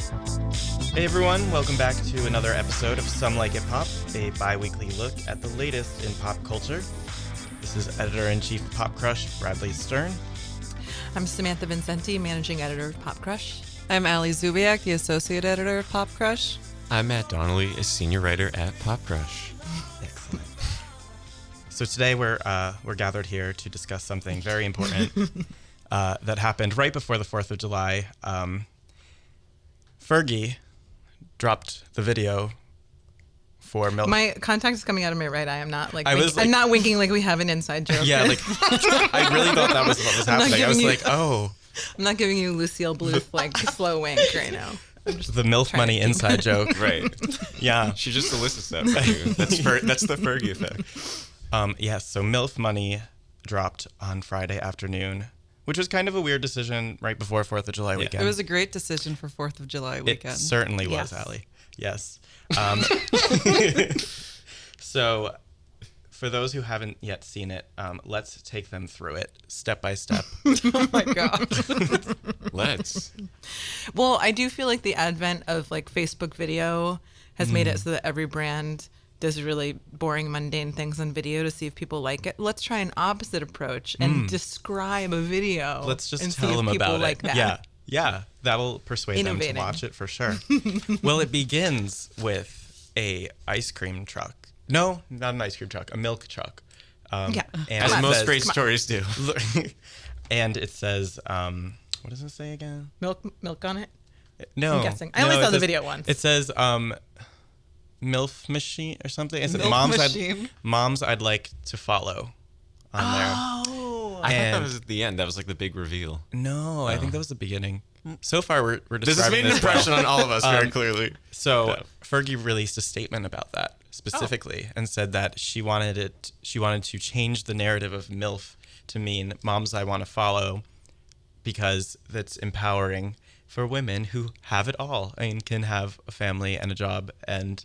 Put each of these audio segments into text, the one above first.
Hey everyone, welcome back to another episode of Some Like It Pop, a bi-weekly look at the latest in pop culture. This is Editor-in-Chief of Pop Crush, Bradley Stern. I'm Samantha Vincenti, Managing Editor of Pop Crush. I'm Ali Zubiak, the Associate Editor of Pop Crush. I'm Matt Donnelly, a Senior Writer at Pop Crush. Excellent. So today we're gathered here to discuss something very important that happened right before the 4th of July. Fergie dropped the video for M.I.L.F. My contact is coming out of my right eye. I'm not I'm not winking like we have an inside joke. Yeah, like I really thought that was what was happening. I was like, oh. I'm not giving you Lucille Bluth like slow wink right now. The M.I.L.F. money inside joke. Right. Yeah. She just elicits that from you. That's the Fergie effect. Yes, so M.I.L.F. money dropped on Friday afternoon, which was kind of a weird decision right before 4th of July weekend. It was a great decision for 4th of July weekend. It certainly was, Yes. Allie. Yes. So, for those who haven't yet seen it, let's take them through it step by step. Oh my god. Let's. Well, I do feel like the advent of like Facebook video has made it so that every brand does really boring, mundane things on video to see if people like it. Let's try an opposite approach and describe a video. Let's just and tell see them if people about like it. that. Yeah, that'll persuade Innovating. them to watch it for sure. Well, it begins with a ice cream truck. No, not an ice cream truck, a milk truck. Yeah. And As it most says- great stories do. And it says, what does it say again? Milk on it. No, I'm guessing. I only it saw the says- video once. It says, M.I.L.F. machine or something. It says M.I.L.F. machine? moms I'd like to follow on there. Oh. I thought And- that was at the end. That was like the big reveal. No, I think that was the beginning. So far, we're This has describing made an impression well. on all of us very clearly. So Yeah. Fergie released a statement about that specifically and said that she wanted to change the narrative of MILF to mean moms I want to follow because that's empowering for women who have it all and can have a family and a job and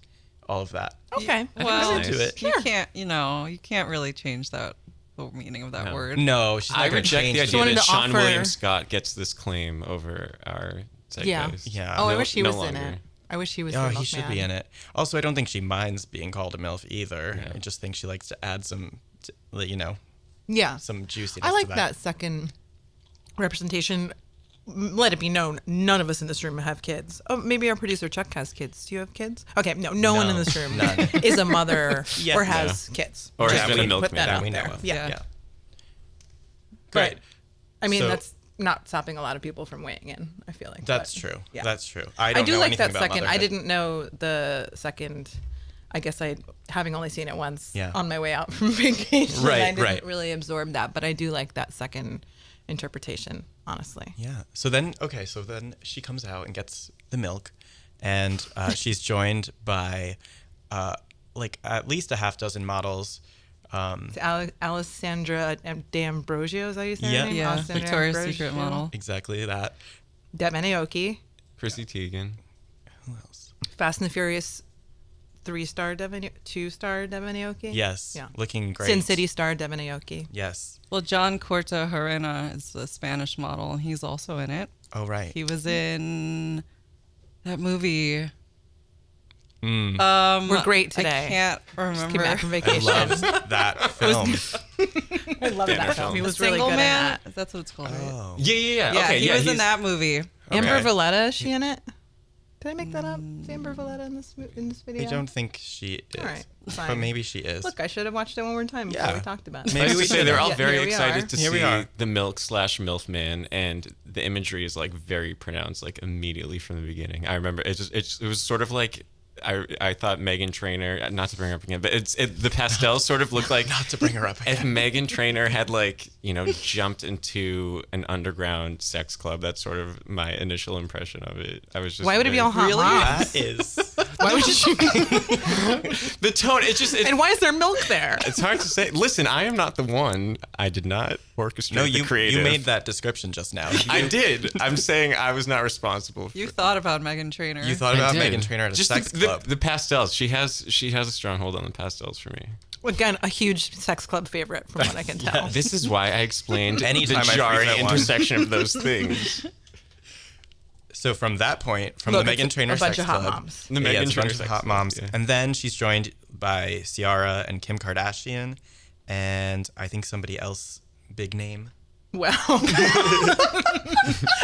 all of that. Okay. Well, I'm into it. you can't really change the meaning of that word. No, she's not I gonna reject change the it. idea wanted that to Sean offer- William Scott gets this claim over our zeitgeist. Yeah. Oh, I No- wish he no was longer. in it. I wish he was. Oh, the he should milkman. be in it. Also, I don't think she minds being called a MILF either. Yeah. I just think she likes to add some Yeah. some juiciness I like to that second representation. Let it be known, none of us in this room have kids. Oh, maybe our producer Chuck has kids. Do you have kids? Okay, no one in this room none. is a mother Yeah. or has kids. Or has Just been a put milkman. that that out we know there. of. Yeah. Yeah. But, Great. I mean, So- that's not stopping a lot of people from weighing in, I feel like. That's But, true. yeah. That's true. I don't do know like anything that about second. I motherhood. didn't know the second. I guess having only seen it once Yeah. on my way out from vacation, Right, I didn't right. really absorb that. But I do like that second interpretation, honestly. Yeah. So then she comes out and gets the milk, and she's joined by like at least a half dozen models. It's Alessandra D'Ambrosio, is that how you say Yeah. her name? Yeah, Alessandra Victoria's D'Ambrosio. Secret model. Exactly that. Devin Aoki, Chrissy Teigen. Who else? Fast and the Furious 2-star Devin Aoki. Yes. Yeah. Looking great. Sin City star Devin Aoki. Yes. Well, John Cortajarena is a Spanish model, and he's also in it. Oh right. He was in that movie. We're great today. I can't Just came back remember. from I vacation. love that film. I love that film. He was really Single good Man. at that. That's what it's called. Right? Oh. Yeah. Yeah, Okay. he was in that movie. Amber Okay. Valletta, is she in it? Did I make that up? Is Amber Valletta in this video? I don't think she is. All right, But fine. maybe she is. Look, I should have watched it one more time before Yeah. we talked about it. Maybe Maybe we we say should they're have. all Yeah, very here we excited are. to Here we see are. the MILF man, and the imagery is like very pronounced, like immediately from the beginning. I remember it was sort of like I thought Meghan Trainor, not to bring her up again, but the pastels sort of looked like Not to bring her up if again. Meghan Trainor had jumped into an underground sex club. That's sort of my initial impression of it. I was just Why would it be all hot Really? moms? That is. Why would you? the tone? And why is there milk there? It's hard to say. Listen, I am not the one. I did not orchestrate No, the you creative. made that description just now. I did. I'm saying I was not responsible. You thought about Meghan Trainor. You thought about I did. Meghan Trainor at a Just sex the, club. The pastels. She has a strong hold on the pastels for me. Again, a huge sex club favorite, from what I can tell. This is why I explained Anytime I the freak jarring that one. intersection of those things. So from that point, from Look, the Meghan it's Trainor a bunch Sex of hot Club, moms. The yeah, Meghan it's a Trainor bunch of Sex hot Club, moms, yeah. and then she's joined by Ciara and Kim Kardashian, and I think somebody else, big name. Well,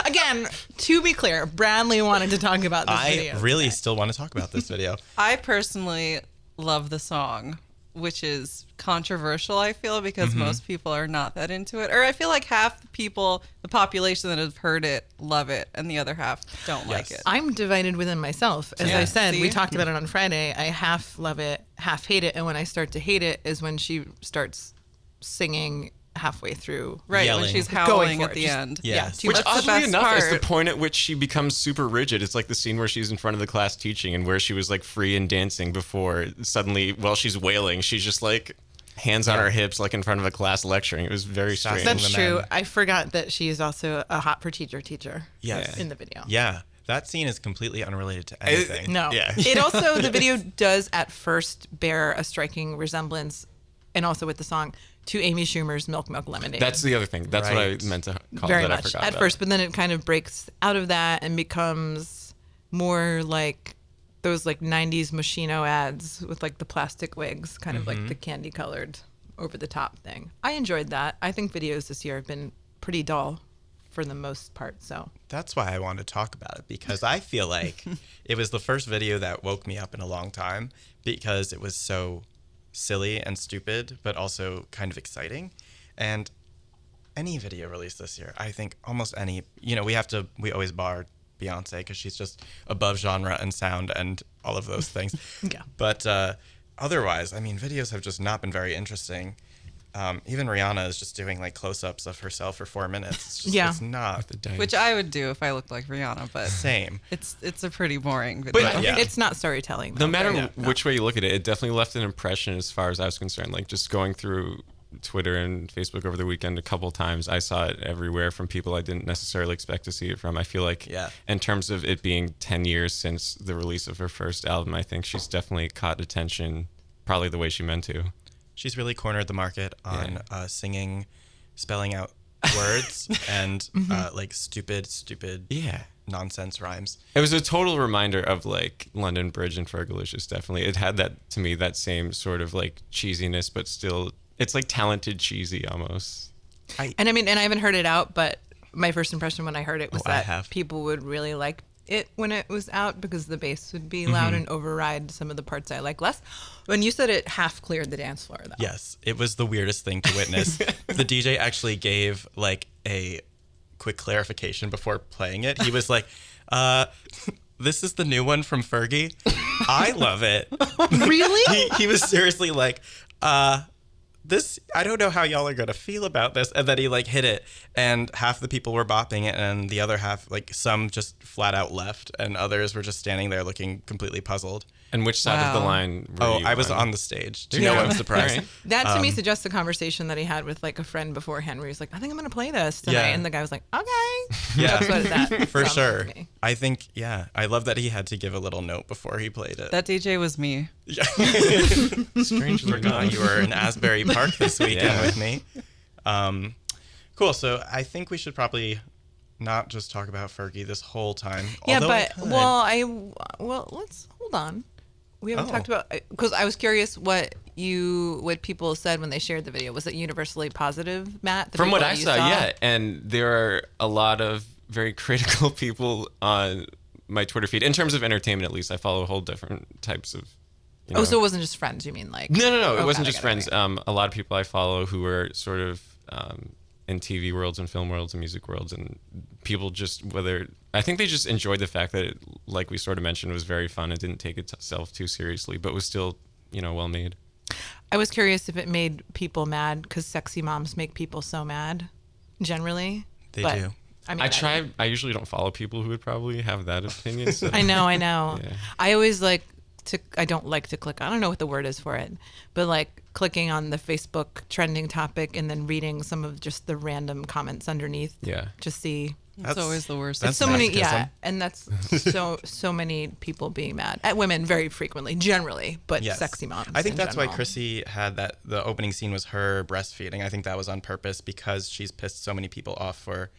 again, to be clear, Bradley wanted to talk about this I video. really today. still want to talk about this video. I personally love the song, which is controversial, I feel, because most people are not that into it. Or I feel like half the people, the population that have heard it, love it, and the other half don't like it. I'm divided within myself. As Yeah, I said, we see? talked about it on Friday. I half love it, half hate it. And when I start to hate it is when she starts singing halfway through. Right, Yelling. when she's Going howling for at it. the Just- end. Yes. too Which much. That's the oddly best enough is the part. point at which she becomes super rigid. It's like the scene where she's in front of the class teaching and where she was like free and dancing before. Suddenly, while she's wailing, she's just like hands on her hips, like in front of a class lecturing. It was very strange. Sassing That's the true. men. I forgot that she is also a hot for teacher Yes. in the video. Yeah, that scene is completely unrelated to anything. No. Yeah. It also, the video does at first bear a striking resemblance, and also with the song, to Amy Schumer's Milk Lemonade. That's the other thing. That's Right. what I meant to call very that. I much forgot at about. first, but then it kind of breaks out of that and becomes more like those like 90s Moschino ads with like the plastic wigs, kind of like the candy colored over the top thing. I enjoyed that. I think videos this year have been pretty dull for the most part. So That's why I wanted to talk about it, because I feel like it was the first video that woke me up in a long time, because it was so silly and stupid, but also kind of exciting. And any video released this year, I think almost any, we always bar Beyonce because she's just above genre and sound and all of those things. Yeah. But otherwise, I mean, videos have just not been very interesting. Even Rihanna is just doing like close-ups of herself for 4 minutes. It's just, Yeah. it's not The dice. Which I would do if I looked like Rihanna, but same. it's a pretty boring video. But Yeah. it's not storytelling. no though. matter Yeah. which way you look at it, it definitely left an impression as far as I was concerned. Like just going through Twitter and Facebook over the weekend a couple times, I saw it everywhere from people I didn't necessarily expect to see it from. I feel like Yeah. in terms of it being 10 years since the release of her first album, I think she's definitely caught attention probably the way she meant to. She's really cornered the market on singing, spelling out words, and like stupid Yeah. nonsense rhymes. It was a total reminder of like London Bridge and Fergalicious, definitely. It had that, to me, that same sort of like cheesiness, but still, it's like talented cheesy almost. And I mean, and I haven't heard it out, but my first impression when I heard it was I that have. people would really like it when it was out because the bass would be loud and override some of the parts I like less. When you said it half cleared the dance floor, though. Yes, it was the weirdest thing to witness. The DJ actually gave like a quick clarification before playing it. He was like, this is the new one from Fergie. I love it. Really? He was seriously like, this, I don't know how y'all are gonna feel about this. And then he like hit it, and half the people were bopping it, and the other half, like some just flat out left, and others were just standing there looking completely puzzled. And which side of the Wow. one were Oh, you I was on the stage. There you No go. one's surprised. All right. That to me suggests the conversation that he had with like a friend beforehand, where he's like, "I think I'm gonna play this tonight," Yeah. and the guy was like, "Okay." Yeah. That's what that For sounds sure. like to me. I think, yeah. I love that he had to give a little note before he played it. that DJ was me. Strangely Forgot you were in Asbury Park this weekend Yeah. with me. Cool. So I think we should probably not just talk about Fergie this whole time. Yeah, although but we could. well, let's hold on. We haven't Oh. talked about because I was curious what people said when they shared the video. Was it universally positive, Matt? The From what people I you saw, yeah. And there are a lot of very critical people on my Twitter feed. In terms of entertainment, at least, I follow a whole different types of. You know, Oh, so it wasn't just friends. You mean like? No. It Oh, wasn't got it, just got it, friends. got it. A lot of people I follow who are sort of in TV worlds and film worlds and music worlds, and people just I think they just enjoyed the fact that it, like we sort of mentioned, was very fun. It didn't take itself too seriously, but was still, well made. I was curious if it made people mad because sexy moms make people so mad. Generally, They But, do. I mean, I usually don't follow people who would probably have that opinion. So. I know. Yeah. I always I don't like to click. I don't know what the word is for it, but like clicking on the Facebook trending topic and then reading some of just the random comments underneath. Yeah. Just see. That's always the worst. that's So many, masochism. yeah, and that's so many people being mad at women very frequently, generally, but Yes. sexy moms. I think in that's why general. Chrissy had the opening scene was her breastfeeding. I think that was on purpose because she's pissed so many people off for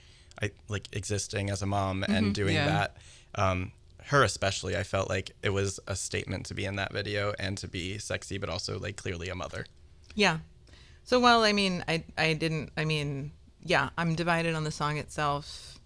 existing as a mom and doing Yeah. that. Her especially, I felt like it was a statement to be in that video and to be sexy, but also like clearly a mother. Yeah. So, well, I mean, I'm divided on the song itself,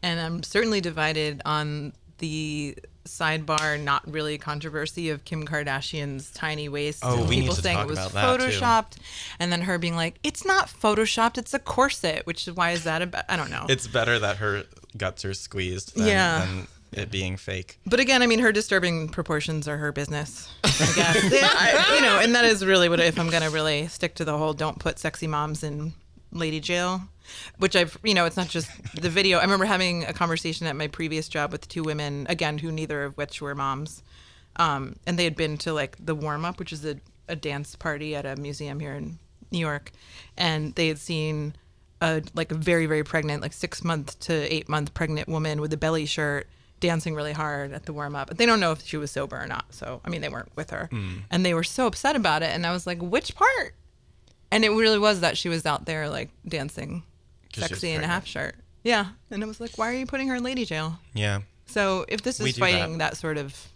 and I'm certainly divided on the sidebar, not really controversy of Kim Kardashian's tiny waist. Oh, and we need people to saying talk it was about that, too. photoshopped, and then her being like, "It's not photoshopped; it's a corset." Which is why is that about? I don't know. It's better that her guts are squeezed than, than it being fake. But again, I mean, her disturbing proportions are her business, I guess. And that is really what, if I'm going to really stick to the whole don't put sexy moms in lady jail, which it's not just the video. I remember having a conversation at my previous job with two women, again, who neither of which were moms. And they had been to like the warm up, which is a dance party at a museum here in New York. And they had seen a very, very pregnant, like 6 month to 8 month pregnant woman with a belly shirt dancing really hard at the warm up. But they don't know if she was sober or not. So, I mean, they weren't with her. And they were so upset about it. And I was like, which part? And it really was that she was out there like dancing sexy in a half shirt. Yeah. And it was like, why are you putting her in lady jail? Yeah. So if this We is do fighting that sort of,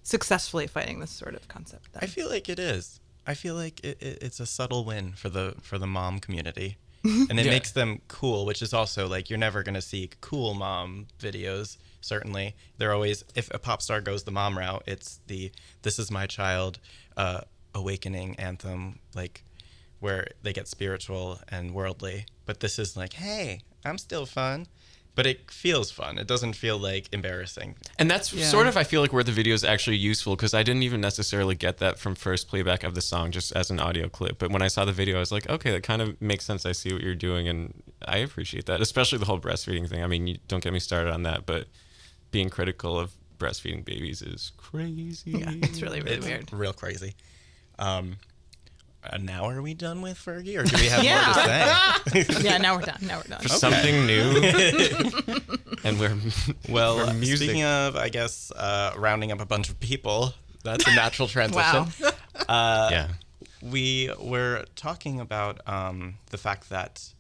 successfully fighting this sort of concept. Then. I feel like it is. I feel like it's a subtle win for the mom community. And it makes them cool, which is also like you're never going to see cool mom videos. Certainly, they're always, if a pop star goes the mom route, it's the "This Is My Child" awakening anthem, like where they get spiritual and worldly. But this is like, hey, I'm still fun. But it feels fun. It doesn't feel like embarrassing. And that's sort of, I feel like, where the video is actually useful, because I didn't even necessarily get that from first playback of the song, just as an audio clip. But when I saw the video, I was like, okay, that kind of makes sense. I see what you're doing, and I appreciate that, especially the whole breastfeeding thing. I mean, you don't get me started on that, but being critical of breastfeeding babies is crazy. Yeah, it's really, really weird. Real crazy. Now are we done with Fergie, or do we have more to say? Yeah, now we're done. For something new. And we're music. Speaking of, I guess, rounding up a bunch of people, that's a natural transition. Wow. Yeah. We were talking about the fact that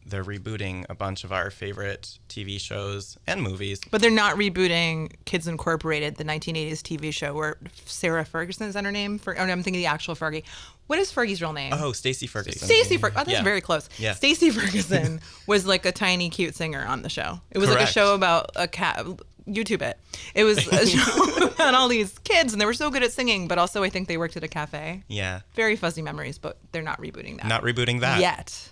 they're rebooting a bunch of our favorite TV shows and movies. But they're not rebooting Kids Incorporated, the 1980s TV show where Sarah Ferguson, is that her name? I'm thinking the actual Fergie. What is Fergie's real name? Oh, Stacey Ferguson. Stacey Ferguson. Oh, that's very close. Yeah. Stacey Ferguson was like a tiny, cute singer on the show. It was like a show about a cat. YouTube it. It was a show about all these kids, and they were so good at singing, but also I think they worked at a cafe. Yeah. Very fuzzy memories, but they're not rebooting that. Not rebooting that. Yet.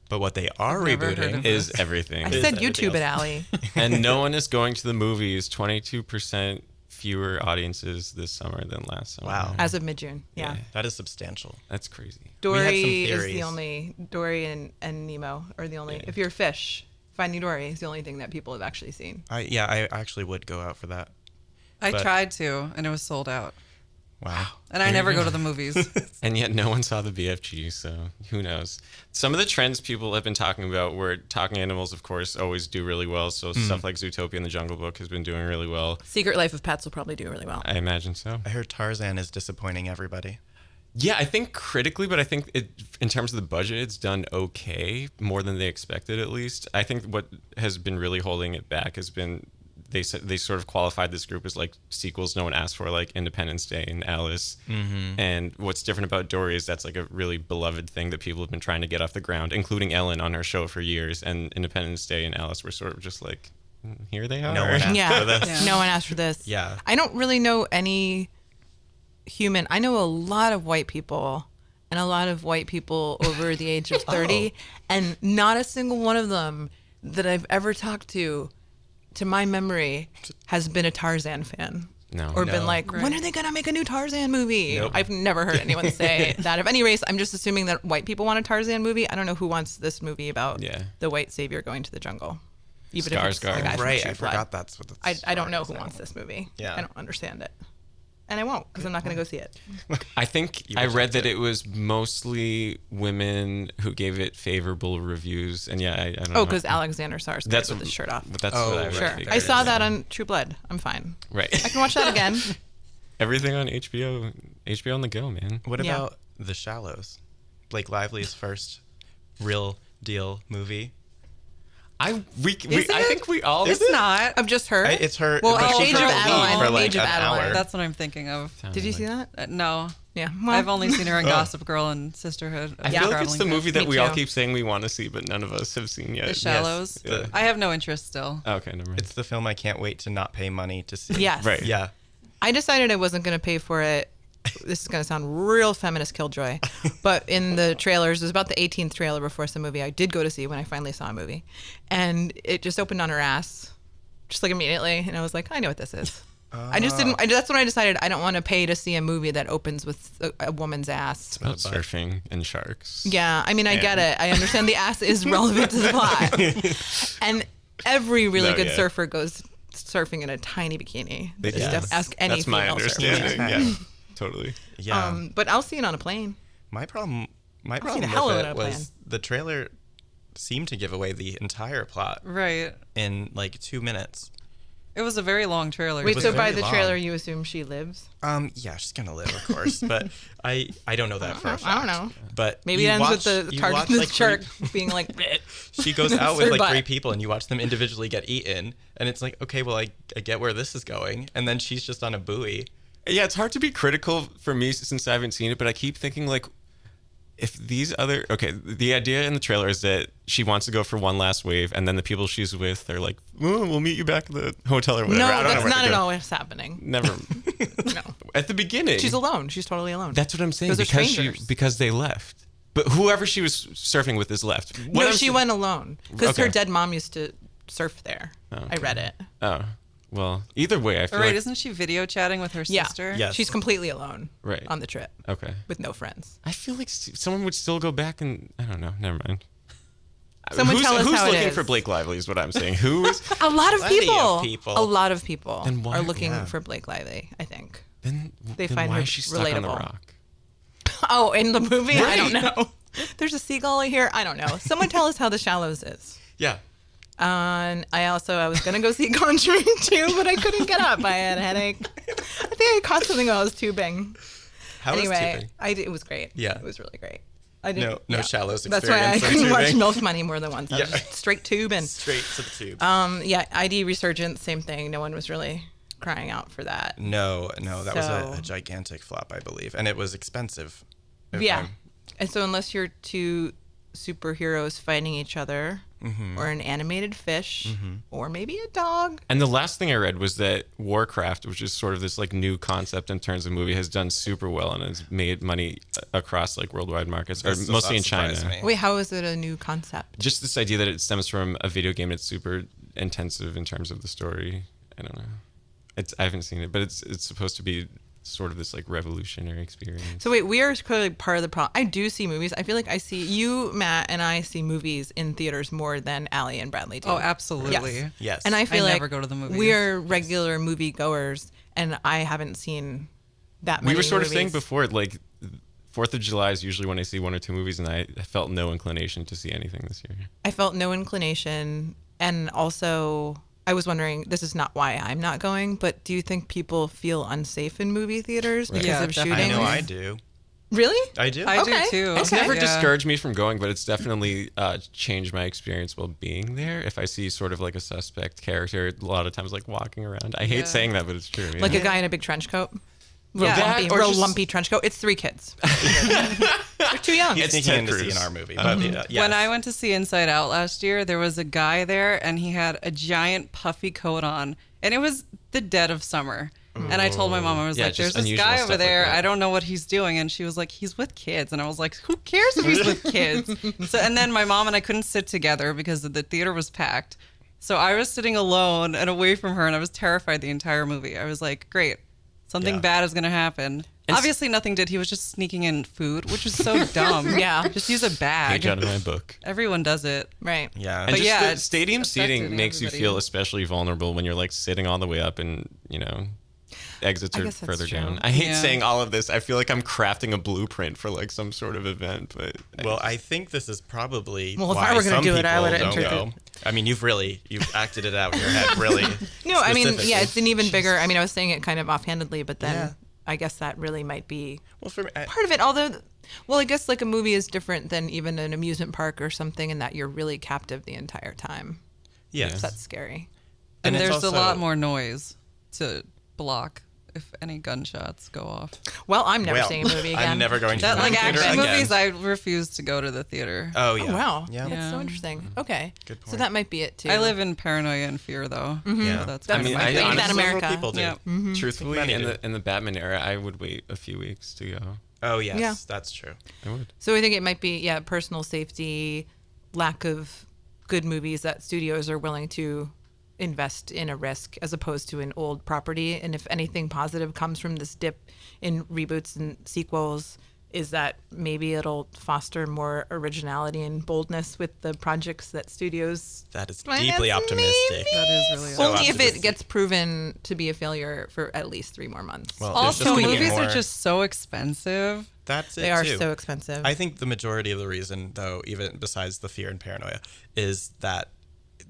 But what they are rebooting is everything. I said YouTube it, Allie. And no one is going to the movies. 22% fewer audiences this summer than last summer. Wow. As of mid-June, yeah. That is substantial. That's crazy. Dory is theories. the only, Dory and Nemo are the only, if you're a fish, Finding Dory is the only thing that people have actually seen. I actually would go out for that. I But- tried to, and it was sold out. Wow. And I never go to the movies. And yet no one saw the BFG, so who knows? Some of the trends people have been talking about were talking animals, of course, always do really well. So stuff like Zootopia and the Jungle Book has been doing really well. Secret Life of Pets will probably do really well. I imagine so. I heard Tarzan is disappointing everybody. Yeah, I think critically, but I think in terms of the budget, it's done okay, more than they expected at least. I think what has been really holding it back has been they sort of qualified this group as like sequels no one asked for, like Independence Day and Alice. Mm-hmm. And what's different about Dory is that's like a really beloved thing that people have been trying to get off the ground, including Ellen on her show for years. And Independence Day and Alice were sort of just like, here they are. No one asked for this. No one asked for this. Yeah. I don't really know any human. I know a lot of white people and a lot of white people over the age of 30, and not a single one of them that I've ever talked to my memory, has been a Tarzan fan. No. Or No. been like, when are they going to make a new Tarzan movie? Nope. I've never heard anyone say that. Of any race, I'm just assuming that white people want a Tarzan movie. I don't know who wants this movie about the white savior going to the jungle. Even if it's the guy from Right, True I Blood. forgot that's what the I don't know who wants this movie. Yeah. I don't understand it. And I won't, because I'm not going to go see it. I think I read that it was mostly women who gave it favorable reviews, and I don't know. Oh, because Alexander Skarsgård That's with his shirt off. But that's Oh, what I right. read. Sure. There I it saw is. that on True Blood. I'm fine. Right. I can watch that again. Everything on HBO on the go, man. What Yeah. about The Shallows? Blake Lively's first real deal movie. I it? think we all. It's not. Of just her? It's her. Well, but she's Age of the lead Adeline. for like Age of an Adeline. hour. That's what I'm thinking of. Did you see that? No. Yeah. Well, I've only seen her in Gossip Girl and Sisterhood. I Yeah. feel like it's the movie that Me we all too. keep saying we want to see, but none of us have seen yet. The Shallows. Yes. I have no interest still. Okay, never mind. It's the film I can't wait to not pay money to see. Yes. Right. Yeah. I decided I wasn't going to pay for it. This is going to sound real feminist killjoy, but in the trailers, it was about the 18th trailer before some movie I did go to see when I finally saw a movie, and it just opened on her ass, just like immediately, and I was like, I know what this is. I just didn't. That's when I decided I don't want to pay to see a movie that opens with a woman's ass. About surfing and sharks. Yeah, I mean, I get it. I understand the ass is relevant to the plot, and every really No, good yeah. surfer goes surfing in a tiny bikini. Yes. Ask any That's my female surfer. understanding. Yeah, totally. Yeah. But I'll see it on a plane. My problem seen with a hell of it a was plan. the trailer seemed to give away the entire plot Right. in like 2 minutes. It was a very long trailer. Wait, was so by very the long. trailer, you assume she lives? Yeah, she's gonna live, of course, but I don't know that for a fact. I don't know. But Maybe you it ends watch- with the you target watch, the like, shark three- being like, She goes out with Her like butt. 3 people, and you watch them individually get eaten, and it's like, okay, well, I get where this is going, and then she's just on a buoy. Yeah, it's hard to be critical for me since I haven't seen it, but I keep thinking like, if these other the idea in the trailer is that she wants to go for one last wave, and then the people she's with are like, oh, we'll meet you back at the hotel or whatever. no, I don't know that's where not to at go. all what's happening. Never. No. At the beginning, She's alone. She's totally alone. That's what I'm saying. Those are strangers. Because they left. But whoever she was surfing with is left. What No, I'm she saying- went alone because her Okay. dead mom used to surf there. I okay. read it. Oh, well, either way, I feel All right, like isn't she video chatting with her Yeah. sister? Yes. She's completely alone Right. on the trip okay. with no friends. I feel like someone would still go back and I don't know. Never mind. Someone who's, tell us who's how it looking is. for Blake Lively is what I'm saying. Who is? A lot of Plenty people. of people. A lot of people Then why- are looking yeah. for Blake Lively, I think. Then They then find why her is she stuck on the relatable. rock? Oh, in the movie? I don't Right. know. There's a seagull here. I don't know. Someone tell us how The Shallows is. Yeah. And I was going to go see Conjuring 2, but I couldn't get up. I had a headache. I think I caught something while I was tubing. How is Anyway, tubing? it was great. Yeah. It was really great. I didn't, No Shallows That's why I experience on couldn't watch tubing. MILF Money more than once. I was Yeah. just straight tubing. Straight to the tube. Yeah, ID Resurgence, same thing. No one was really crying out for that. No, that was So- a gigantic flop, I believe, and it was expensive. if Yeah. I'm- And so unless you're two superheroes fighting each other, or an animated fish, or maybe a dog. And the last thing I read was that Warcraft, which is sort of this like new concept in terms of movie, has done super well and has made money across like worldwide markets, or This does mostly not in China. surprise me. Wait, how is it a new concept? Just this idea that it stems from a video game that's super intensive in terms of the story. I don't know. I haven't seen it, but it's supposed to be sort of this like revolutionary experience. So wait, we are clearly part of the problem. I do see movies. I feel like I see you, Matt, and I see movies in theaters more than Allie and Bradley do. Oh, absolutely. Yes. Yes. And I feel I like never go to the movies. we are regular movie goers, and I haven't seen that many We were sort of saying movies. before, like 4th of July is usually when I see 1 or 2 movies, and I felt no inclination to see anything this year. I felt no inclination, and also I was wondering, this is not why I'm not going, but do you think people feel unsafe in movie theaters because Yeah, of definitely. shootings? I know I do. Really? I do. I Okay. do too. It's Okay. never Yeah. discouraged me from going, but it's definitely changed my experience while being there. If I see sort of like a suspect character, a lot of times like walking around. I hate Yeah. saying that, but it's true. Like yeah. a guy in a big trench coat? Real, Yeah. lumpy, That, or real just- lumpy trench coat. It's 3 kids. They're too young. He's It's sneaking in Ted to see Cruz. in our movie. But, yes. When I went to see Inside Out last year, there was a guy there and he had a giant puffy coat on. And it was the dead of summer. And I told my mom, I was Yeah, like, just there's this unusual guy stuff over like there. that. I don't know what he's doing. And she was like, he's with kids. And I was like, who cares if he's with kids? So, and then my mom and I couldn't sit together because the theater was packed. So I was sitting alone and away from her, and I was terrified the entire movie. I was like, great, something Yeah. bad is going to happen. Obviously, nothing did. He was just sneaking in food, which was so dumb. Yeah. Just use a bag. Page out of my book. Everyone does it. Right. Yeah. And But just yeah, the it's stadium seating affected makes you everybody. feel especially vulnerable when you're like sitting all the way up and, you know, exits I are guess that's further true. down. I hate Yeah. saying all of this. I feel like I'm crafting a blueprint for like some sort of event, but Well, I think this is probably Well, if why I were gonna some do it, I people would've don't entered go. I mean, you've acted it out in your head, really. No, I mean, specifically. yeah, it's an even bigger. I mean, I was saying it kind of offhandedly, but then Yeah. I guess that really might be Well, for me, part of it. Although, well, I guess like a movie is different than even an amusement park or something in that you're really captive the entire time. Yes. So that's scary. And it's there's also, a lot more noise to block if any gunshots go off. Well, I'm never seeing a movie again. I'm never going to That the like movie theater action again. movies, I refuse to go to the theater. Oh, Oh, yeah. wow. Yeah. That's so interesting. Okay. Good So point. that might be it, too. I live in paranoia and fear, though. Yeah. So that's That's kind of my my thing. thing. That honestly, America. more people do. Yeah. Truthfully, Many in do. the Batman era, I would wait a few weeks to go. Oh, yes. Yeah. That's true. I would. So I think it might be, personal safety, lack of good movies that studios are willing to invest in a risk as opposed to an old property. And if anything positive comes from this dip in reboots and sequels, is that maybe it'll foster more originality and boldness with the projects that studios That is finance, deeply optimistic. maybe? That is really So only if it optimistic. gets proven to be a failure for at least 3 more months. Well, there's just Also, gonna be movies more- are just so expensive. That's it, they are too. so expensive. I think the majority of the reason, though, even besides the fear and paranoia, is that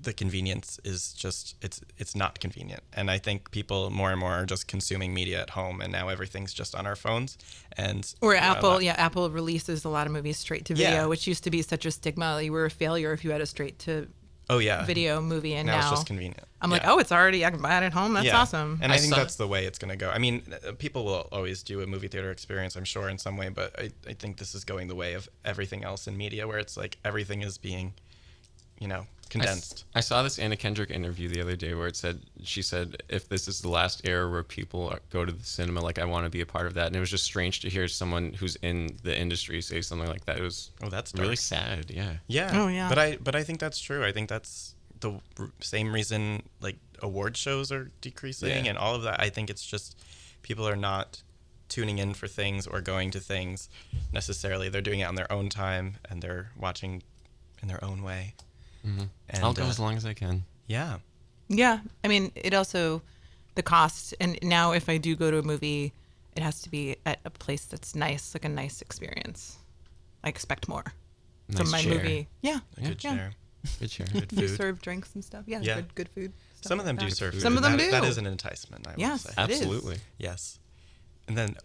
the convenience is just it's not convenient. And I think people more and more are just consuming media at home, and now everything's just on our phones. And Or you know, Apple, Apple releases a lot of movies straight to video, Yeah. which used to be such a stigma. You were a failure if you had a straight to Oh yeah, video movie, and now now it's just convenient. I'm like, Yeah. oh, it's already, I can buy it at home. That's Yeah. awesome. And I I think saw- that's the way it's going to go. I mean, people will always do a movie theater experience, I'm sure, in some way, but I think this is going the way of everything else in media, where it's like everything is being, condensed. I saw this Anna Kendrick interview the other day where she said, if this is the last era where people go to the cinema, like I want to be a part of that. And it was just strange to hear someone who's in the industry say something like that. It was That's really dark. sad. Yeah. Yeah. Oh, yeah. But I think that's true. I think that's the same reason like award shows are decreasing Yeah. and all of that. I think it's just people are not tuning in for things or going to things necessarily. They're doing it on their own time and they're watching in their own way. Mm-hmm. And, I'll go as long as I can. Yeah. Yeah. I mean, it also, the cost, and now if I do go to a movie, it has to be at a place that's nice, like a nice experience. I expect more from Nice my chair. movie. Yeah. A good Yeah. chair. Good chair. Good You food. serve drinks and stuff. Yeah. Yeah. Good food. stuff Some of them like do that. serve food. Some of them That- do. That is an enticement, I will Yes. say. It is. Absolutely. Yes. And then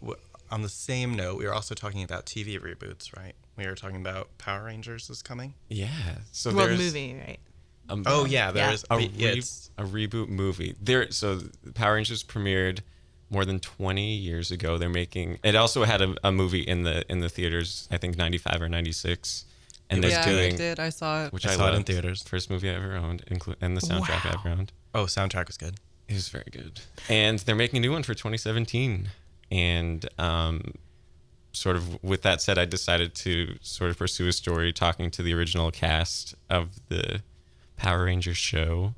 on the same note, we were also talking about TV reboots, right? We were talking about Power Rangers is coming. Yeah. So Well, there's movie, right? Oh yeah, there Yeah. is a, it's a reboot movie. So Power Rangers premiered more than 20 years ago. They're making it. Also had a movie in the theaters. I think 95 or 96. And they're Yeah, doing I did. I saw it. which I I saw it in loved. theaters. First movie I ever owned, and the soundtrack I Wow. ever owned. oh, soundtrack was good. It was very good. And they're making a new one for 2017. And sort of with that said, I decided to sort of pursue a story talking to the original cast of the Power Rangers show.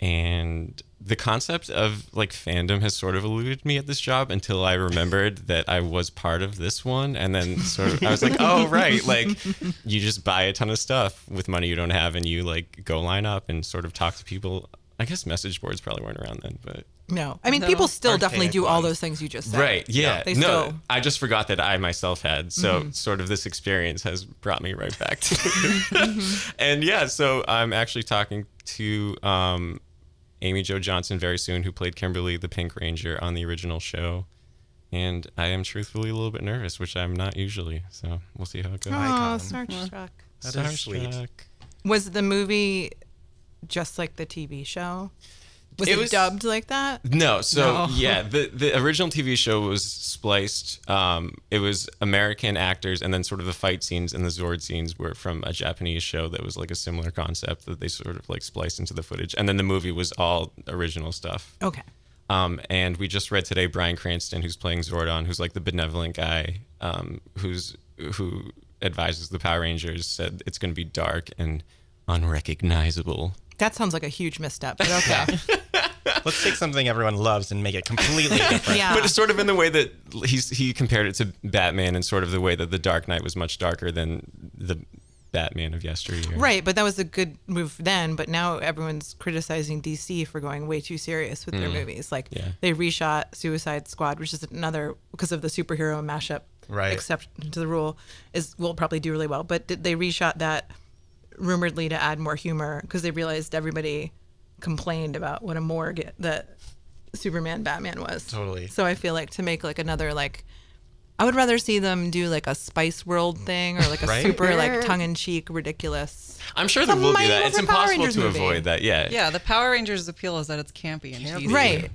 And the concept of like fandom has sort of eluded me at this job until I remembered that I was part of this one. And then sort of I was like, oh, right. Like you just buy a ton of stuff with money you don't have and you like go line up and sort of talk to people. I guess message boards probably weren't around then, but No. I mean, No. people still definitely Archaic do all one. those things you just said. right. Yeah. They No, still- I just forgot that I myself had. So sort of this experience has brought me right back to And yeah, so I'm actually talking to Amy Jo Johnson very soon, who played Kimberly the Pink Ranger on the original show. And I am truthfully a little bit nervous, which I'm not usually. So we'll see how it goes. Oh, Icon. Starstruck. That is sweet. Starstruck. Was the movie just like the TV show? Was It it was- dubbed like that? No, so No. yeah, the original TV show was spliced. It was American actors, and then sort of the fight scenes and the Zord scenes were from a Japanese show that was like a similar concept that they sort of like spliced into the footage, and then the movie was all original stuff. Okay. And we just read today Bryan Cranston, who's playing Zordon, who's like the benevolent guy, who advises the Power Rangers, said it's going to be dark and unrecognizable. That sounds like a huge misstep, but okay. Let's take something everyone loves and make it completely different. Yeah. But it's sort of in the way that he compared it to Batman, and sort of the way that the Dark Knight was much darker than the Batman of yesteryear. Right, but that was a good move then, but now everyone's criticizing DC for going way too serious with their movies. Like Yeah. they reshot Suicide Squad, which is another because of the superhero mashup Right. exception to the rule will probably do really well, but they reshot that rumoredly to add more humor because they realized everybody complained about what a morgue that Superman Batman was. Totally. So I feel like to make like another like I would rather see them do like a Spice World thing or like a Right? super like tongue-in-cheek, ridiculous. I'm sure there will be that. It's Morphin Power impossible Rangers to movie. avoid that. Yeah. Yeah, the Power Rangers appeal is that it's campy and cheesy. Right.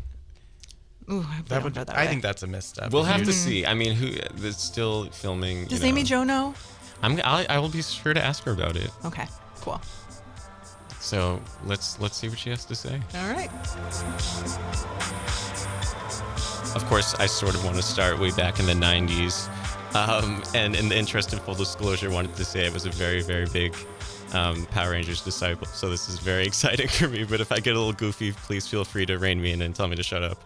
Ooh, I That would would. that I way. think that's a misstep. We'll have to see. I mean, who? It's still filming. Does you know. Amy Jo know? I will be sure to ask her about it. Okay, cool. So let's see what she has to say. All right. Of course, I sort of want to start way back in the 90s. And in the interest of full disclosure, wanted to say I was a very, very big Power Rangers disciple. So this is very exciting for me. But if I get a little goofy, please feel free to rein me in and tell me to shut up.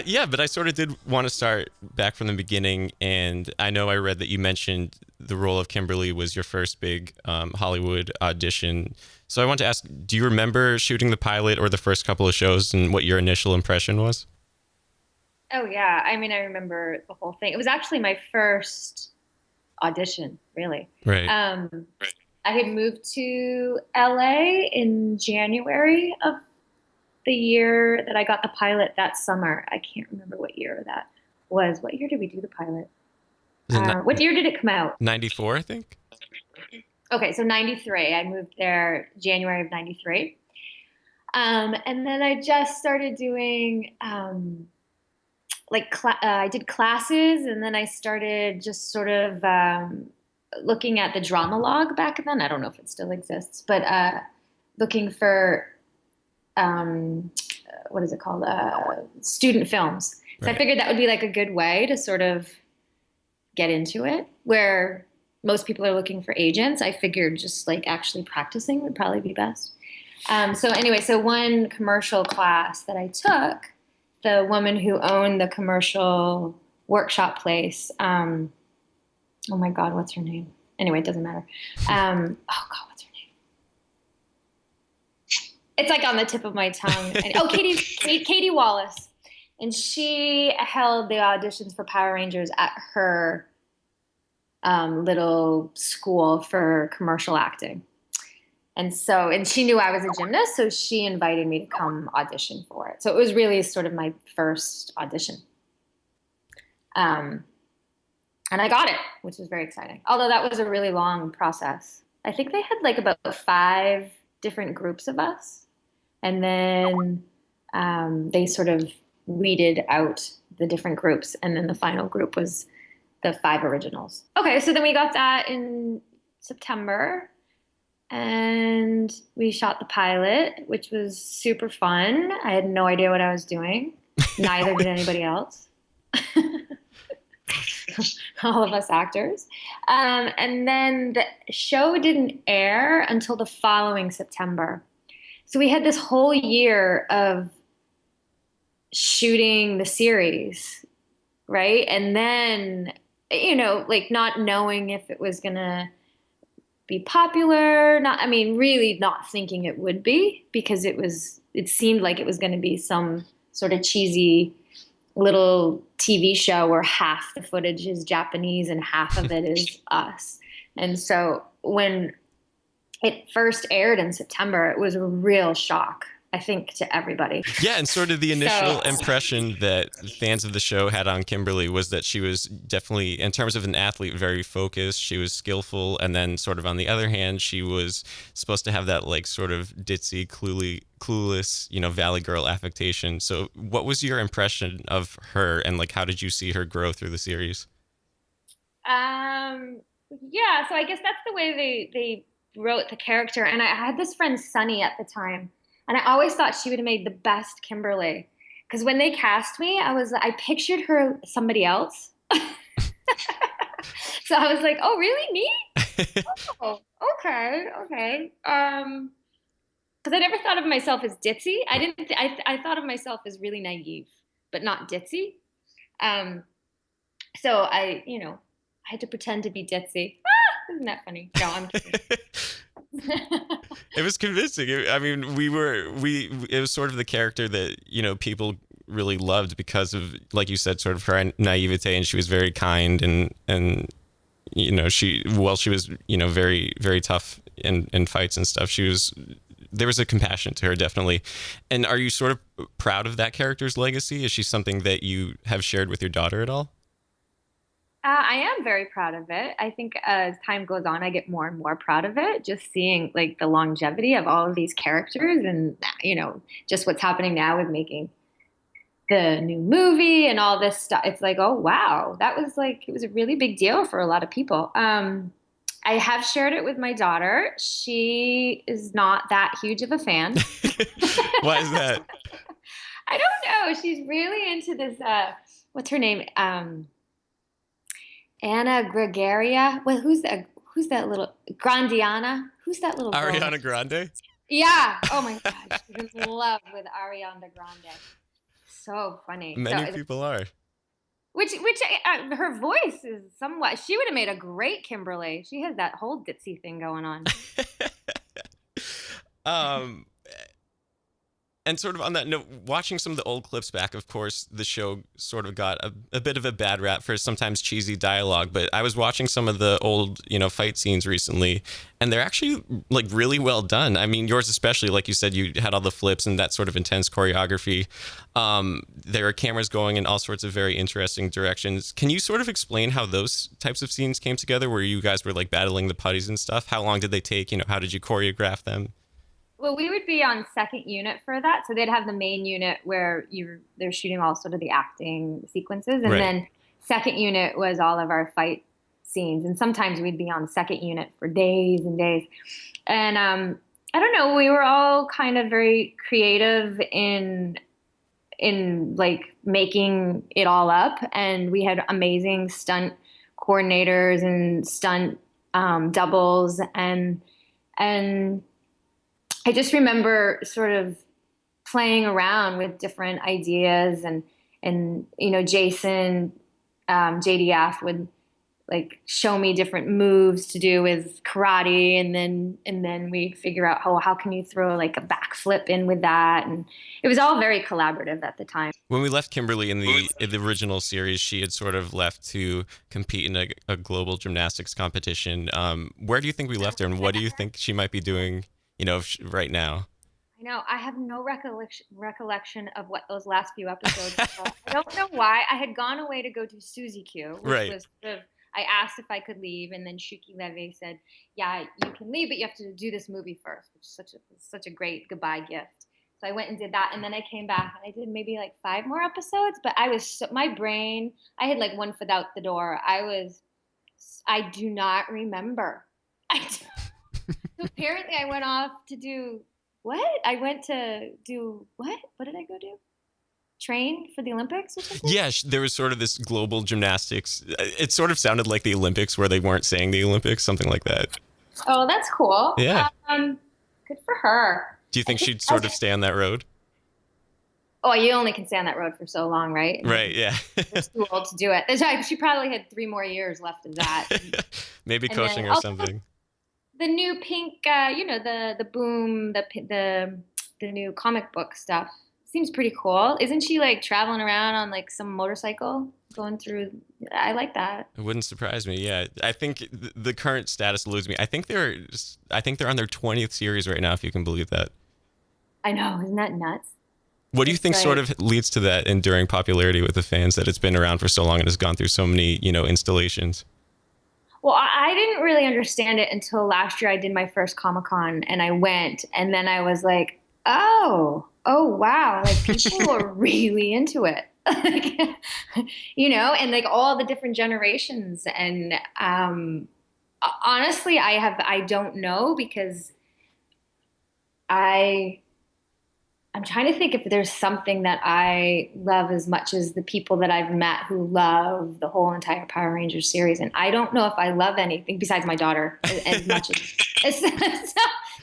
Yeah, but I sort of did want to start back from the beginning. And I know I read that you mentioned the role of Kimberly was your first big Hollywood audition. So I want to ask, do you remember shooting the pilot or the first couple of shows and what your initial impression was? Oh, yeah. I mean, I remember the whole thing. It was actually my first audition, really. Right. I had moved to LA in January of the year that I got the pilot that summer. I can't remember what year that was. What year did we do the pilot? What year did it come out? 94, I think. Okay, so 93. I moved there January of 93. And then I just started doing I did classes, and then I started just sort of looking at the drama log back then. I don't know if it still exists, but looking for what is it called? Student films. So Right. I figured that would be like a good way to sort of get into it, where most people are looking for agents. I figured just like actually practicing would probably be best. So one commercial class that I took, the woman who owned the commercial workshop place, oh my God, what's her name? Anyway, it doesn't matter. Oh God, what's her name? It's like on the tip of my tongue. Katie Wallace. And she held the auditions for Power Rangers at her little school for commercial acting. And she knew I was a gymnast, so she invited me to come audition for it. So it was really sort of my first audition. And I got it, which was very exciting. Although that was a really long process. I think they had like about 5 different groups of us. And then they sort of weeded out the different groups. And then the final group was the 5 originals. Okay, so then we got that in September. And we shot the pilot, which was super fun. I had no idea what I was doing. Neither did anybody else. All of us actors. And then the show didn't air until the following September. So we had this whole year of shooting the series, right? And then, like not knowing if it was going to be popular, really not thinking it would be, because it seemed like it was going to be some sort of cheesy little TV show where half the footage is Japanese and half of it is us. And so when it first aired in September, it was a real shock, I think, to everybody. Yeah, and sort of the initial impression that fans of the show had on Kimberly was that she was definitely, in terms of an athlete, very focused. She was skillful, and then sort of on the other hand, she was supposed to have that like sort of ditzy, clueless, Valley Girl affectation. So what was your impression of her, and like how did you see her grow through the series? Yeah, so I guess that's the way they wrote the character. And I had this friend, Sunny, at the time. And I always thought she would have made the best Kimberly. Because when they cast me, I pictured her somebody else. So I was like, oh, really? Me? Oh, okay. Because I never thought of myself as ditzy. I thought of myself as really naive, but not ditzy. So I had to pretend to be ditzy. Isn't that funny? No, I'm kidding. It was convincing. It was sort of the character that, people really loved because of, like you said, sort of her naivete, and she was very kind and she was, very, very tough in fights and stuff. She was there was a compassion to her, definitely. And are you sort of proud of that character's legacy? Is she something that you have shared with your daughter at all? I am very proud of it. I think as time goes on, I get more and more proud of it. Just seeing like the longevity of all of these characters, and just what's happening now with making the new movie and all this stuff. It's like, oh wow, it was a really big deal for a lot of people. I have shared it with my daughter. She is not that huge of a fan. Why is that? I don't know. She's really into this. What's her name? Anna Gregaria. Well, who's that little Grandiana? Who's that little girl? Ariana Grande? Yeah. Oh my gosh. She's in love with Ariana Grande. So funny. Many people are. Which her voice is somewhat. She would have made a great Kimberly. She has that whole ditzy thing going on. And sort of on that note, watching some of the old clips back, of course, the show sort of got a bit of a bad rap for sometimes cheesy dialogue. But I was watching some of the old, fight scenes recently, and they're actually like really well done. I mean, yours especially, like you said, you had all the flips and that sort of intense choreography. There are cameras going in all sorts of very interesting directions. Can you sort of explain how those types of scenes came together, where you guys were like battling the putties and stuff? How long did they take? How did you choreograph them? Well, we would be on second unit for that. So they'd have the main unit where they're shooting all sort of the acting sequences. And then second unit was all of our fight scenes. And sometimes we'd be on second unit for days and days. And I don't know, we were all kind of very creative in like making it all up. And we had amazing stunt coordinators and stunt doubles. And I just remember sort of playing around with different ideas, and Jason, JDF would like show me different moves to do with karate, and then we'd figure out how can you throw like a backflip in with that, and it was all very collaborative at the time. When we left Kimberly in the original series, she had sort of left to compete in a global gymnastics competition. Where do you think we left her, and what do you think she might be doing? Right now. I know. I have no recollection of what those last few episodes were. I don't know why. I had gone away to go do Suzy Q, which was sort of, I asked if I could leave, and then Shuki Levy said, yeah, you can leave, but you have to do this movie first, which is such a great goodbye gift. So I went and did that, and then I came back, and I did maybe like 5 more episodes, but my brain, I had like one foot out the door. I do not remember. So apparently I went off to do what? I went to do what? What did I go do? Train for the Olympics or something? Yeah, there was sort of this global gymnastics. It sort of sounded like the Olympics where they weren't saying the Olympics, something like that. Oh, that's cool. Yeah. Good for her. Do you think she'd sort of stay on that road? Oh, you only can stay on that road for so long, right? Right, yeah. You're too old to do it. She probably had 3 more years left of that. Maybe coaching or something. The new Pink, the Boom, the new comic book stuff seems pretty cool. Isn't she like traveling around on like some motorcycle going through? I like that. It wouldn't surprise me. Yeah, I think the current status eludes me. I think they're on their 20th series right now, if you can believe that. I know, isn't that nuts? What do you think sort of leads to that enduring popularity with the fans, that it's been around for so long and has gone through so many, installations? Well, I didn't really understand it until last year. I did my first Comic-Con, and I went, and then I was like, oh wow, like people are really into it. And like all the different generations. And honestly, I don't know, because I'm trying to think if there's something that I love as much as the people that I've met who love the whole entire Power Rangers series. And I don't know if I love anything besides my daughter as much as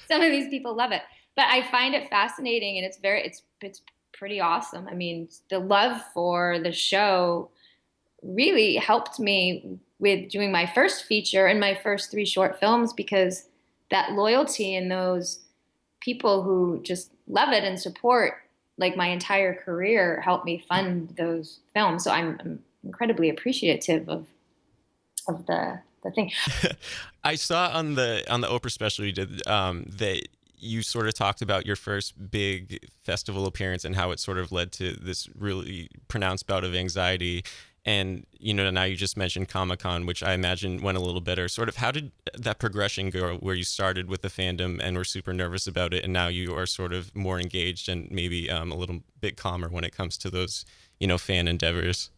some of these people love it. But I find it fascinating, and it's pretty awesome. I mean, the love for the show really helped me with doing my first feature and my first 3 short films, because that loyalty and those people who just love it and support like my entire career helped me fund those films. So I'm incredibly appreciative of the thing. I saw on the Oprah special you did that you sort of talked about your first big festival appearance and how it sort of led to this really pronounced bout of anxiety. And, now you just mentioned Comic-Con, which I imagine went a little better. Sort of how did that progression go where you started with the fandom and were super nervous about it, and now you are sort of more engaged and maybe a little bit calmer when it comes to those, fan endeavors?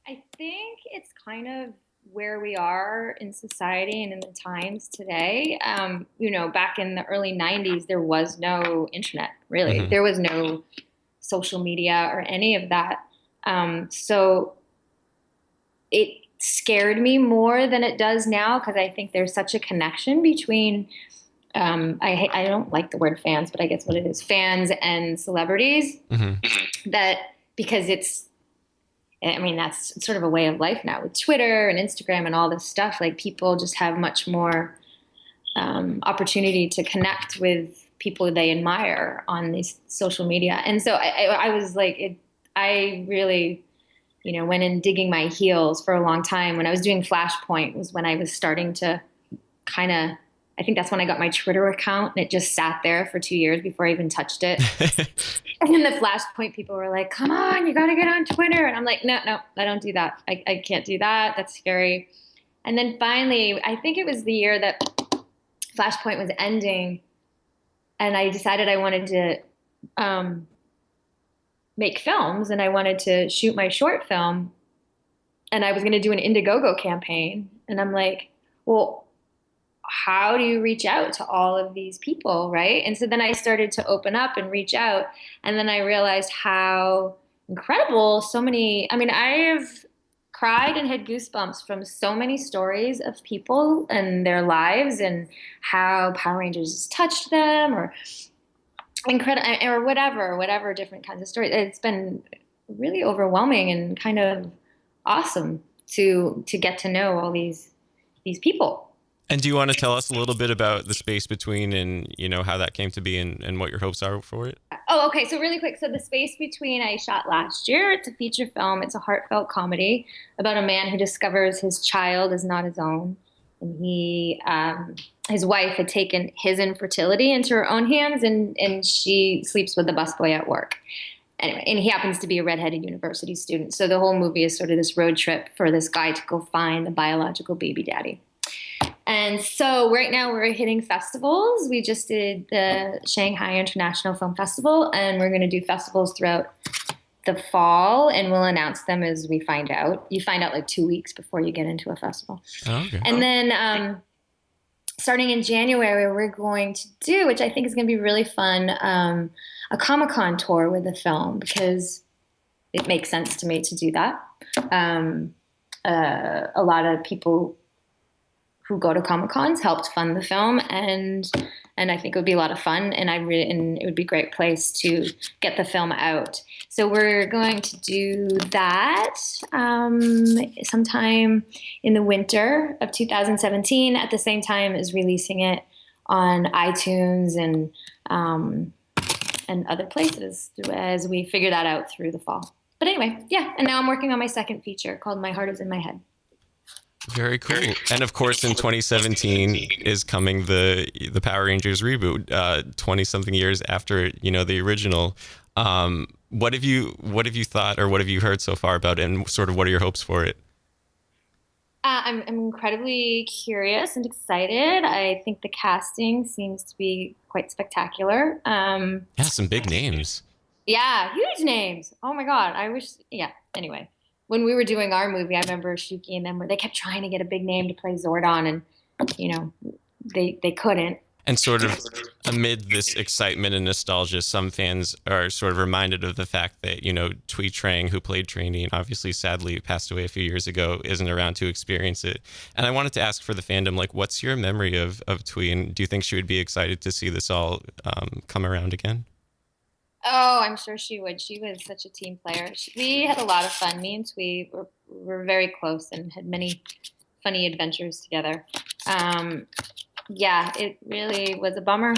I think it's kind of where we are in society and in the times today. Back in the early 90s, there was no internet, really. Mm-hmm. There was no social media or any of that. So it scared me more than it does now, because I think there's such a connection between, I don't like the word fans, but I guess what it is, fans and celebrities. Mm-hmm. That, because that's sort of a way of life now with Twitter and Instagram and all this stuff. Like, people just have much more opportunity to connect with people they admire on these social media. And so I was like, I really, went in digging my heels for a long time. When I was doing Flashpoint was when I was starting to kind of, I think that's when I got my Twitter account, and it just sat there for 2 years before I even touched it. And then the Flashpoint people were like, come on, you got to get on Twitter. And I'm like, no, I don't do that. I can't do that. That's scary. And then finally, I think it was the year that Flashpoint was ending, and I decided I wanted to make films, and I wanted to shoot my short film, and I was going to do an Indiegogo campaign. And I'm like, well, how do you reach out to all of these people, right? And so then I started to open up and reach out, and then I realized how incredible I have cried and had goosebumps from so many stories of people and their lives, and how Power Rangers has touched them, or whatever different kinds of stories. It's been really overwhelming and kind of awesome to get to know all these people. And do you want to tell us a little bit about The Space Between and, how that came to be and what your hopes are for it? Oh, okay. So really quick. So The Space Between I shot last year. It's a feature film. It's a heartfelt comedy about a man who discovers his child is not his own. And his wife had taken his infertility into her own hands, and she sleeps with the busboy at work. Anyway, and he happens to be a redheaded university student. So the whole movie is sort of this road trip for this guy to go find the biological baby daddy. And so right now we're hitting festivals. We just did the Shanghai International Film Festival, and we're going to do festivals throughout the fall, and we'll announce them as we find out. You find out like 2 weeks before you get into a festival. Oh, okay. And then starting in January, we're going to do, which I think is going to be really fun, a Comic-Con tour with the film, because it makes sense to me to do that. A lot of people who go to Comic-Cons helped fund the film, and I think it would be a lot of fun, and it would be a great place to get the film out. So we're going to do that sometime in the winter of 2017, at the same time as releasing it on iTunes and other places as we figure that out through the fall. But anyway, yeah, and now I'm working on my second feature called My Heart Is in My Head. Very cool. And of course, in 2017 is coming the Power Rangers reboot, 20 something years after, the original. What have you thought, or what have you heard so far about it, and sort of what are your hopes for it? I'm incredibly curious and excited. I think the casting seems to be quite spectacular. Yeah, some big names. Yeah, huge names. Oh my God. Anyway. When we were doing our movie, I remember Shuki and them they kept trying to get a big name to play Zordon, and they couldn't. And sort of amid this excitement and nostalgia, some fans are sort of reminded of the fact that, Thuy Trang, who played Trini and obviously sadly passed away a few years ago, isn't around to experience it. And I wanted to ask for the fandom, like, what's your memory of Thuy, and do you think she would be excited to see this all come around again? Oh, I'm sure she would. She was such a team player. We had a lot of fun. Me and Thuy were very close and had many funny adventures together. Yeah, it really was a bummer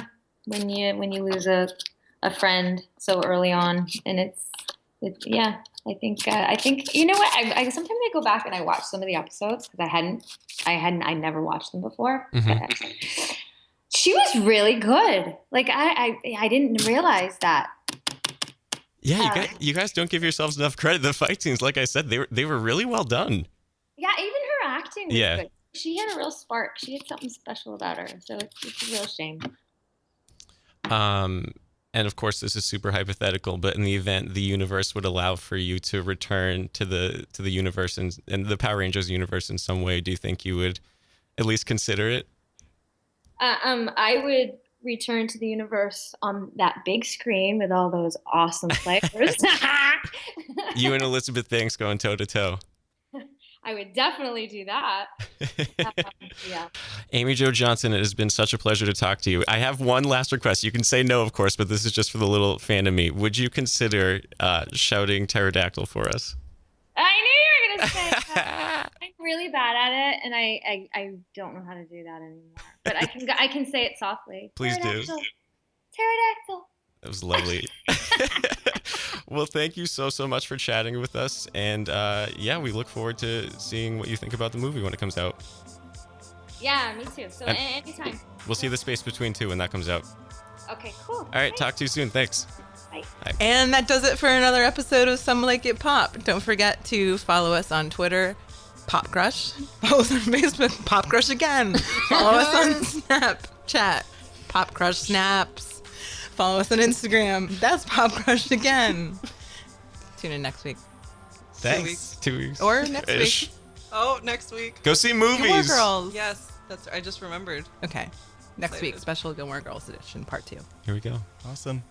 when you lose a friend so early on, and yeah. I think you know what? I sometimes I go back and I watch some of the episodes because I never watched them before. Mm-hmm. She was really good. Like I didn't realize that. Yeah, you guys don't give yourselves enough credit. The fight scenes, like I said, they were really well done. Yeah, even her acting was good. She had a real spark. She had something special about her. So it's a real shame. And of course, this is super hypothetical, but in the event the universe would allow for you to return to the universe and the Power Rangers universe in some way, do you think you would at least consider it? I would return to the universe on that big screen with all those awesome players. You and Elizabeth Banks going toe to toe. I would definitely do that. Yeah. Amy Jo Johnson, it has been such a pleasure to talk to you. I have one last request. You can say no, of course, but this is just for the little fan of me. Would you consider shouting pterodactyl for us? I knew you were going to say that. I'm really bad at it, and I don't know how to do that anymore. But I can say it softly. Please do. Pterodactyl. That was lovely. Well, thank you so much for chatting with us. And yeah, we look forward to seeing what you think about the movie when it comes out. Yeah, me too. So anytime. We'll see The Space Between 2 when that comes out. Okay, cool. All right, talk to you soon. Thanks. Bye. And that does it for another episode of Some Like It Pop. Don't forget to follow us on Twitter, Pop Crush. Follow us on Facebook, Pop Crush again. Follow us on Snapchat, Pop Crush Snaps. Follow us on Instagram. That's Pop Crush again. Tune in next week. Thanks. 2 weeks. Or next week. Oh, next week. Go see movies. Gilmore Girls. Yes, I just remembered. Okay. Next Excited. week, special Gilmore Girls edition, part 2. Here we go. Awesome.